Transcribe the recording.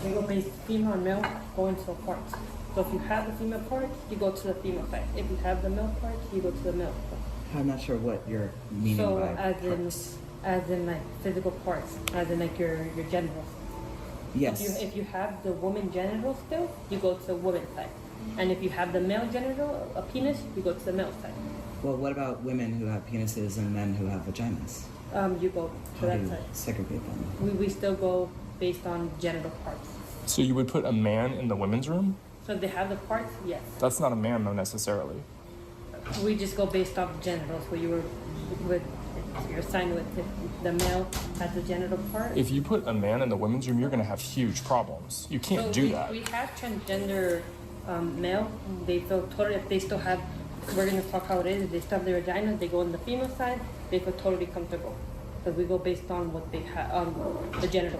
We go based female and male go into parts. So if you have the female part, you go to the female side. If you have the male part, you go to the male part. I'm not sure what you're meaning So by as in like physical parts, as in like your genitals. Yes. If you have the woman genital still, you go to the woman's side. And if you have the male genital, a penis, you go to the male side. Well, what about women who have penises and men who have vaginas? You go to How that do you side. segregate them? We still go based on genital parts. So you would put a man in the women's room? So if they have the parts, yes. That's not a man, though, necessarily. We just go based off the genitals. Where you were with, you're assigned with if the male has the genital part. If you put a man in the women's room, you're going to have huge problems. You can't do that. We have transgender male. They feel totally, if they still have, we're going to talk how it is. If they still have their vagina, they go on the female side, they feel totally comfortable. Because we go based on what they have, on the genital